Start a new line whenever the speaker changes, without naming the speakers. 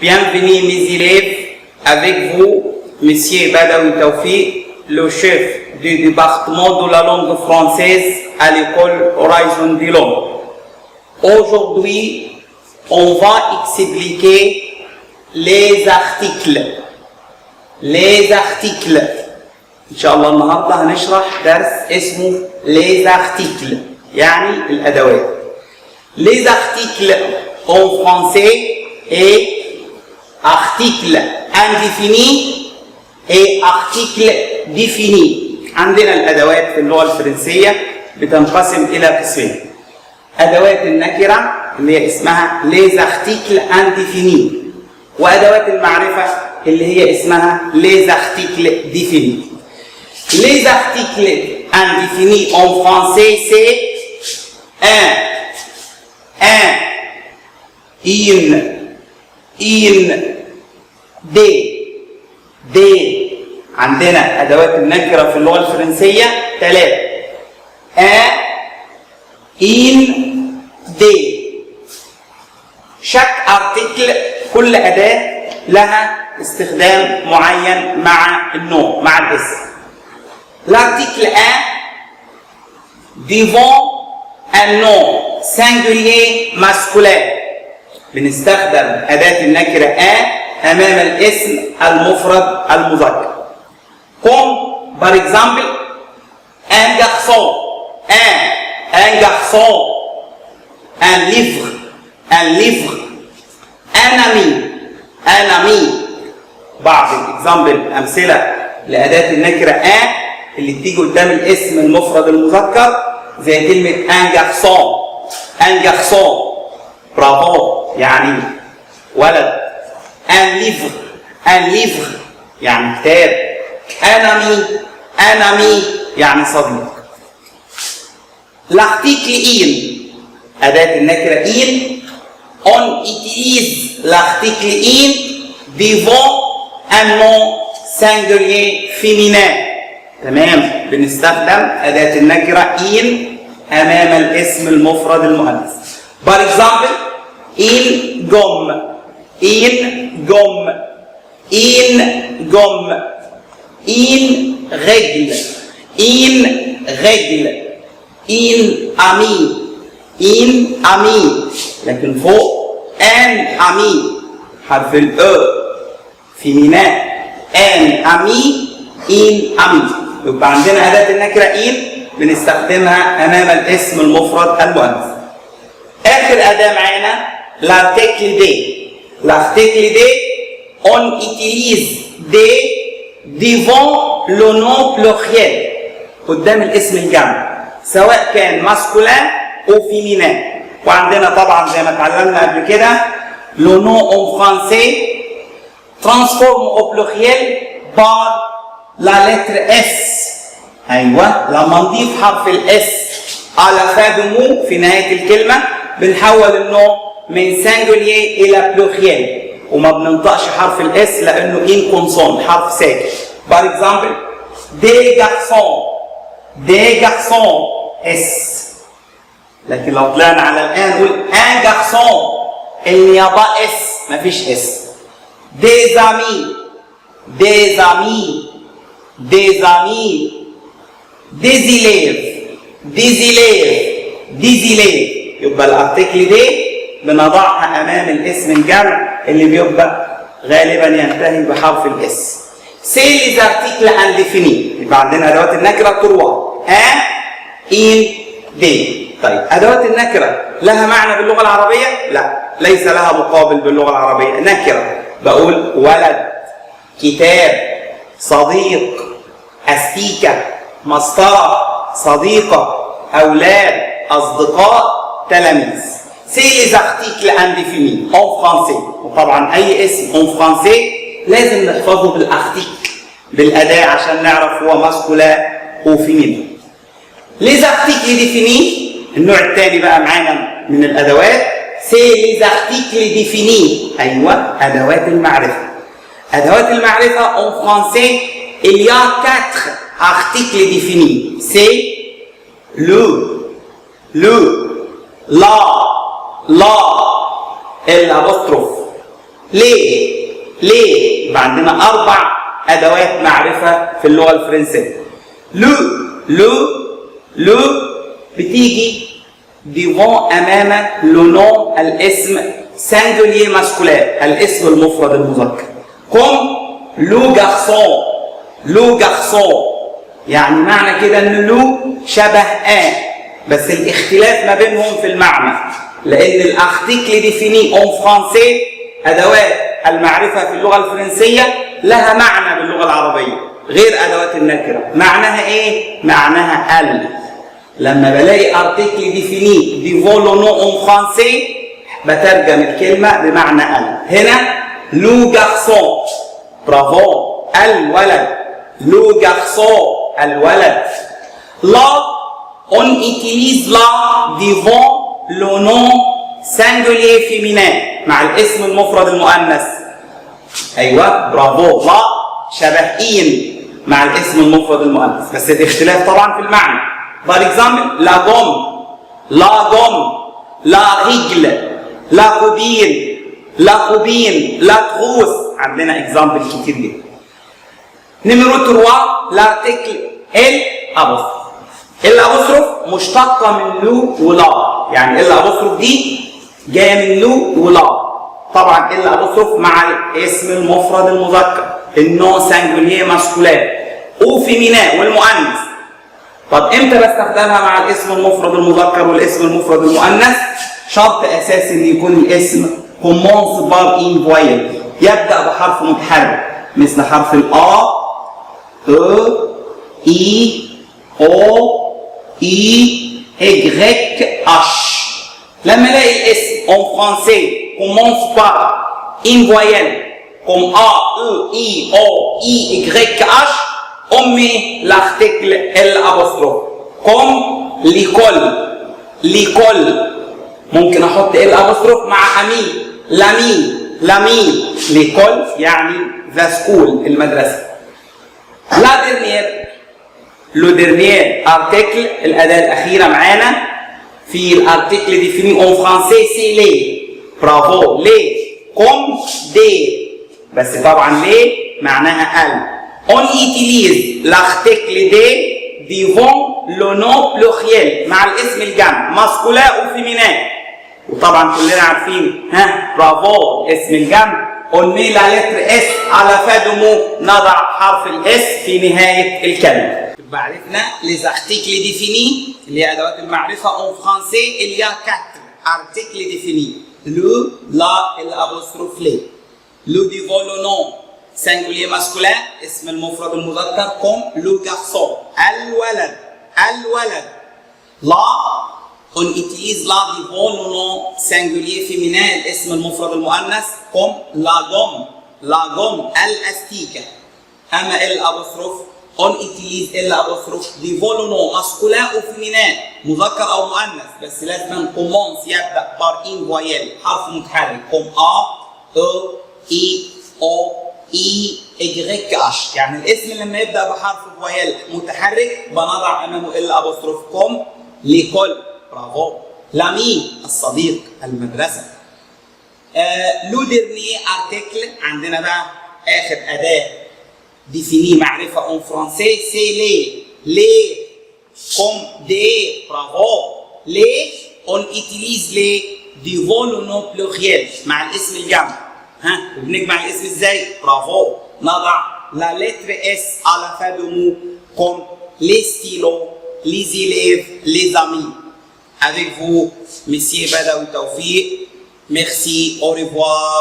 Bienvenue mes élèves, avec vous, Monsieur Badawi Tawfiq, le chef du département de la langue française à l'école Horizon de Londres. Aujourd'hui, on va expliquer les articles. Les articles. Inch'Allah النهارده هنشرح درس اسمه les articles يعني الأدوات. Les articles en français et article indéfini et article défini. عندنا الأدوات في اللغة الفرنسية بتنقسم إلى قسمين. أدوات النكرة اللي هي اسمها les articles indéfinis، وأدوات المعرفة اللي هي اسمها les articles définis. Les articles indéfinis en français c'est un, une, des. عندنا أدوات النكرة في اللغة الفرنسية ثلاثة: un, une, des. chaque article كل أداة لها استخدام معين مع النوع مع الاسم. L'article 1 devant un nom singulier masculin. بنستخدم أداة النكرة un أمام الاسم المفرد المذكر. Comme par exemple un garçon, un garçon, un livre, un ami. بعض الأمثلة لأداة النكرة un اللي بتيجي قدام الاسم المفرد المذكر زي كلمة un garçon برافو يعني ولد. un livre يعني كتاب. un ami يعني صديق. l'article in أداة النكرة in on utilise l'article in devant un nom singulier féminin. تمام، بنستخدم أداة النكرة in أمام الاسم المفرد المؤنث. par exemple une gomme, une règle, une ami لكن فوق un ami حرف الأ féminin un ami une amie. يبقى عندنا أداة النكرة in بنستخدمها أمام الاسم المفرد المؤنث. آخر أداة معانا l'article des. L'article des on utilise des devant le nom pluriel قدام الاسم الجمع سواء كان masculin أو féminin. وعندنا طبعا زي ما اتعلمنا قبل كده le nom en français transforme au pluriel par la lettre S. أيوة، لما نضيف حرف الاس على fin de mot في نهاية الكلمة بنحول النوع من singulier إلى pluriel وما بننطقش حرف الاس لأنه in consonne حرف ساكن. par exemple des garçons اس. لكن لو طلعنا على الآن نقول un garçon النيابة اس مفيش اس. des élèves. يبقى الارتكل دي بنضعها امام الاسم الجمع اللي بيبقى غالبا ينتهي بحرف الاس. سي les articles indéfinis. يبقى عندنا ادوات النكره تروى ان ان دي. طيب ادوات النكره لها معنى باللغه العربيه؟ لا، ليس لها مقابل باللغه العربيه. نكره بقول ولد، كتاب، صديق، استيكه، مسطره، صديقه، اولاد، اصدقاء، تلاميذ. c'est les articles indéfinis en français. وطبعا اي اسم en français لازم نحفظه بالارتيكل بالاداه عشان نعرف هو ماسكولا او فيمين. les articles définis النوع الثاني بقى معانا من الادوات c'est les articles définis. ايوه، ادوات المعرفه. ادوات المعرفه en français il y a 4 articles définis. c'est le, la, l'apostrophe, ليه؟ ليه؟ يبقى عندنا 4 أدوات معرفة في اللغة الفرنسية. لو بتيجي ديفون أمام لو نون الاسم سانجولير ماسكولار الاسم المفرد المذكر. كوم لو جارسون يعني معنى كده ان لو شبه بس الاختلاف ما بينهم في المعنى، لان الارتيكل ديفيني اون فرانسي ادوات المعرفه في اللغه الفرنسيه لها معنى باللغه العربيه غير ادوات النكره. معناها ايه؟ معناها ال. لما بلاقي ارتيكل ديفيني ديفون لو نون اون فرانسي بترجم الكلمه بمعنى ال. هنا لو جارسون برافو الولد، لو جارسون الولد. لا on utilise la devant le nom singulier féminin مع الاسم المفرد المؤنث. ايوه برافو، لا شبه ان مع الاسم المفرد المؤنث، بس الاختلاف طبعا في المعنى. Par exemple la gomme, la règle, la copine, la trousse. عندنا اكزامبل كتير جدا. نمرو 3 l'article الابوستروف. الابوستروف مشتقه من لو ولا، يعني الابوستروف دي جايه من لو ولا. طبعا الابوستروف مع الاسم المفرد المذكر النون سانجولير ماسكولار او فيمينان والمؤنث. طب امتى بستخدمها مع الاسم المفرد المذكر والاسم المفرد المؤنث؟ شرط اساسي ان يكون الاسم كومونس بار ان فويل، يبدا بحرف متحرك مثل حرف الأ، اي، او، اي، ايغريك، اش. لما الاقي الاسم en français commence par une voyelle comme A, E, I, O, I, Y, H, on met l'article L apostrophe. comme l'école. ممكن احط L apostrophe مع ami, l'ami. l'école يعني the school المدرسة. le dernier article الأداة الأخيرة معانا في الارتيكل ديفيني اون فرانسي سي لي. برافو، لي كوم دي، بس طبعا لي معناها ال. اون يوتيليز لارتيكل دي ديفون لو نون بلوخيال مع الاسم الجمع ماسكولا او فيمينان. وطبعا كلنا عارفين برافو اسم الجمع اون مي لا لتر اس على فادمو نضع حرف الاس في نهايه الكلمه. يبقى عرفنا les articles définis اللي هي ادوات المعرفه en français il y a 4 articles définis le, la, l'apostrophe les. le devant le nom singulier masculin اسم المفرد المذكر comme le garçon الولد. la on utilise la devant le nom singulier féminin الاسم المفرد المؤنث comme la gomme الاستيكه. اما الابوستروف on utilise الابوستروف devant le nom masculin ou féminin مذكر او مؤنث، بس لازم commence يبدا par une voyelle حرف متحرك comme A, E, I, O, I, Y, H. يعني الاسم لما يبدا بحرف فويل متحرك بنضع امامه الابوستروف comme l'école. برافو. l'ami الصديق المدرسه. لو ديرني ارتيكل عندنا بقى اخر اداه définir معرفة en français c'est les comme des. bravo. les on utilise les devant le nom pluriel مع الاسم الجمع. وبنجمع الاسم ازاي؟ برافو. نضع la lettre S à la fin du mot comme les stylos, les élèves, les amis. avec vous Monsieur Badawi Tawfiq. merci, au revoir.